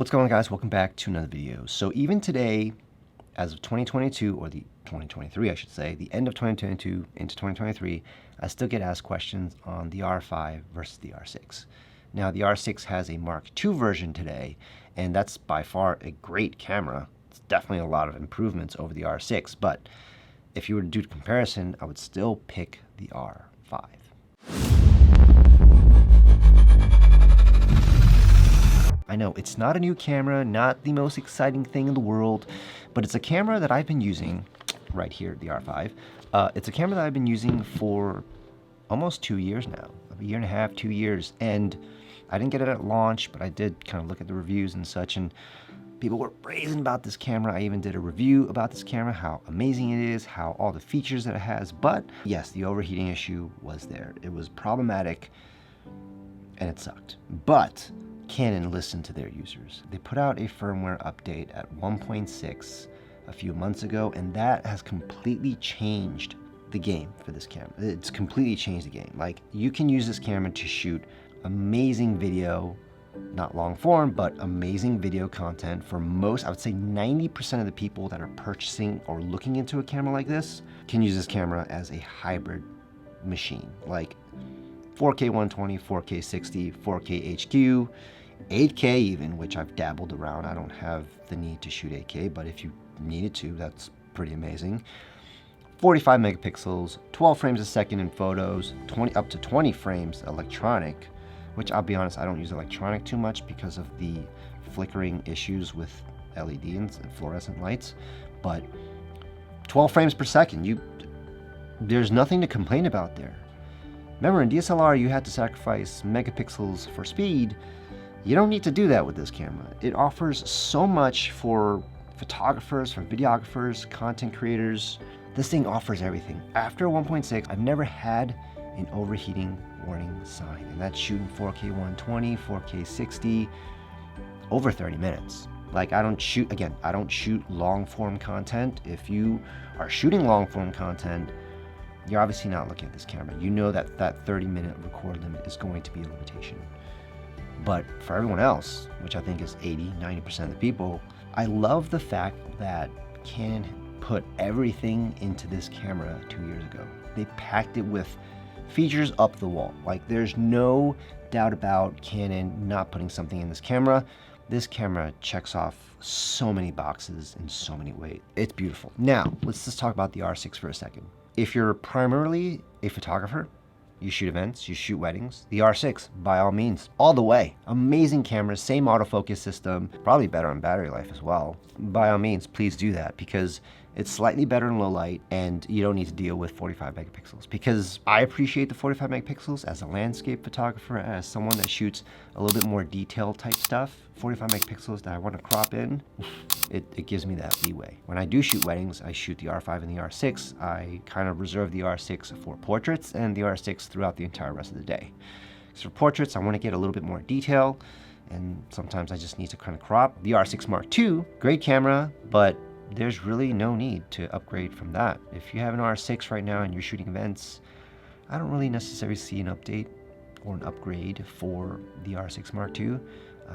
What's going on, guys? Welcome back to another video. So even today, as of 2022, or the 2023 I should say, the end of 2022 into 2023, I still get asked questions on the R5 versus the R6. Now the R6 has a Mark II version today, and that's by far a great camera. It's definitely a lot of improvements over the R6, but if you were to do a comparison, I would still pick the R5. I know it's not a new camera, not the most exciting thing in the world, but it's a camera that I've been using right here, the R5. It's a camera that I've been using for almost 2 years now, a year and a half, 2 years. And I didn't get it at launch, but I did kind of look at the reviews and such, and people were raving about this camera. I even did a review about this camera, how amazing it is, how all the features that it has. But yes, the overheating issue was there. It was problematic and it sucked. But Canon listened to their users. They put out a firmware update at 1.6 a few months ago, and that has completely changed the game for this camera. It's completely changed the game. Like, you can use this camera to shoot amazing video, not long form, but amazing video content for most, I would say 90% of the people that are purchasing or looking into a camera like this can use this camera as a hybrid machine. Like 4K 120, 4K 60, 4K HQ, 8K even, which I've dabbled around. I don't have the need to shoot 8K, but if you needed to, that's pretty amazing. 45 megapixels, 12 frames a second in photos, up to 20 frames electronic, which I'll be honest, I don't use electronic too much because of the flickering issues with LED and fluorescent lights, but 12 frames per second, there's nothing to complain about there. Remember, in DSLR, you had to sacrifice megapixels for speed. You don't need to do that with this camera. It offers so much for photographers, for videographers, content creators. This thing offers everything. After 1.6, I've never had an overheating warning sign, and that's shooting 4K 120, 4K 60, over 30 minutes. Like, I don't shoot long form content. If you are shooting long form content, you're obviously not looking at this camera. You know that 30-minute record limit is going to be a limitation. But for everyone else, which I think is 80-90% of the people, I love the fact that Canon put everything into this camera 2 years ago. They packed it with features up the wall. Like, there's no doubt about Canon not putting something in this camera. This camera checks off so many boxes in so many ways. It's beautiful. Now, let's just talk about the R6 for a second. If you're primarily a photographer, you shoot events, you shoot weddings, the R6, by all means, all the way. Amazing camera, same autofocus system, probably better on battery life as well. By all means, please do that, because it's slightly better in low light and you don't need to deal with 45 megapixels. Because I appreciate the 45 megapixels as a landscape photographer, as someone that shoots a little bit more detailed type stuff. 45 megapixels that I want to crop in, it gives me that leeway. When I do shoot weddings, I shoot the R5 and the R6. I kind of reserve the R6 for portraits and the R6 throughout the entire rest of the day. So for portraits, I want to get a little bit more detail, and sometimes I just need to kind of crop. The R6 Mark II, great camera, but there's really no need to upgrade from that. If you have an R6 right now and you're shooting events, I don't really necessarily see an update or an upgrade for the R6 Mark II.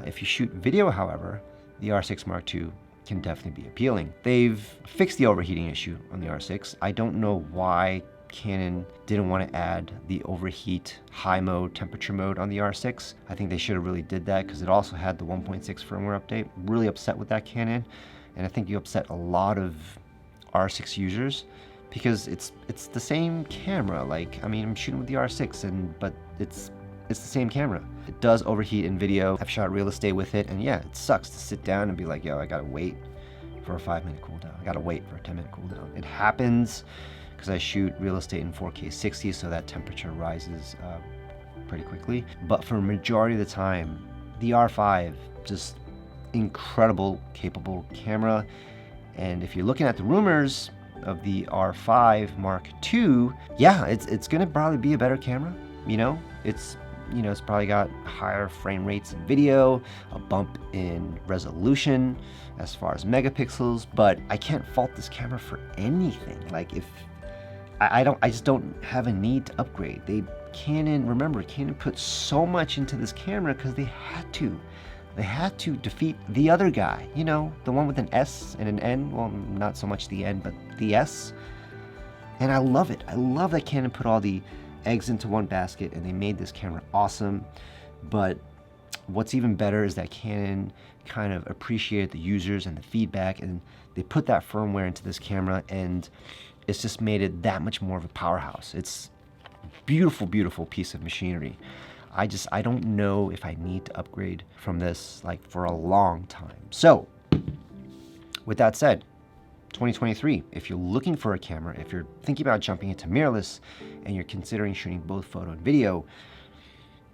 If you shoot video, however, the R6 Mark II can definitely be appealing. They've fixed the overheating issue on the R6. I don't know why Canon didn't want to add the overheat high mode, temperature mode on the R6. I think they should have really did that, because it also had the 1.6 firmware update. Really upset with that, Canon. And I think you upset a lot of R6 users, because it's the same camera. Like, I mean, I'm shooting with the R6, but it's the same camera. It does overheat in video. I've shot real estate with it, and yeah, it sucks to sit down and be like, yo, I gotta wait for a 5-minute cooldown. I gotta wait for a 10-minute cooldown. It happens because I shoot real estate in 4K 60, so that temperature rises pretty quickly. But for a majority of the time, the R5, just incredible, capable camera. And if you're looking at the rumors of the R5 Mark II, yeah, it's gonna probably be a better camera. It's probably got higher frame rates in video, a bump in resolution as far as megapixels, but I can't fault this camera for anything. Like, if I just don't have a need to upgrade. Canon put so much into this camera because they had to. They had to defeat the other guy, you know, the one with an S and an N. Well, not so much the N, but the S. And I love it. I love that Canon put all the eggs into one basket and they made this camera awesome. But what's even better is that Canon kind of appreciated the users and the feedback, and they put that firmware into this camera, and it's just made it that much more of a powerhouse. It's a beautiful, beautiful piece of machinery. I don't know if I need to upgrade from this like for a long time. So with that said, 2023, if you're looking for a camera, if you're thinking about jumping into mirrorless and you're considering shooting both photo and video,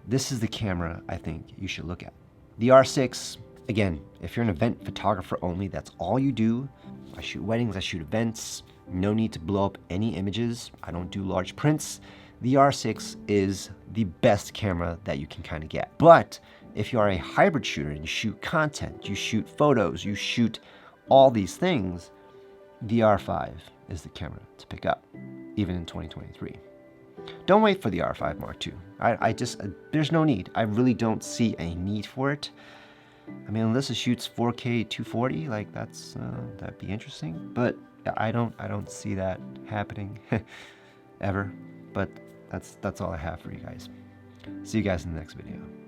this is the camera I think you should look at. The R6, again, if you're an event photographer only, that's all you do. I shoot weddings, I shoot events, no need to blow up any images. I don't do large prints. The R6 is the best camera that you can kind of get. But if you are a hybrid shooter and you shoot content, you shoot photos, you shoot all these things, the R5 is the camera to pick up, even in 2023. Don't wait for the R5 Mark II. There's no need. I really don't see a need for it. I mean, unless it shoots 4K 240, like that'd be interesting. But I don't see that happening ever. But that's all I have for you guys. See you guys in the next video.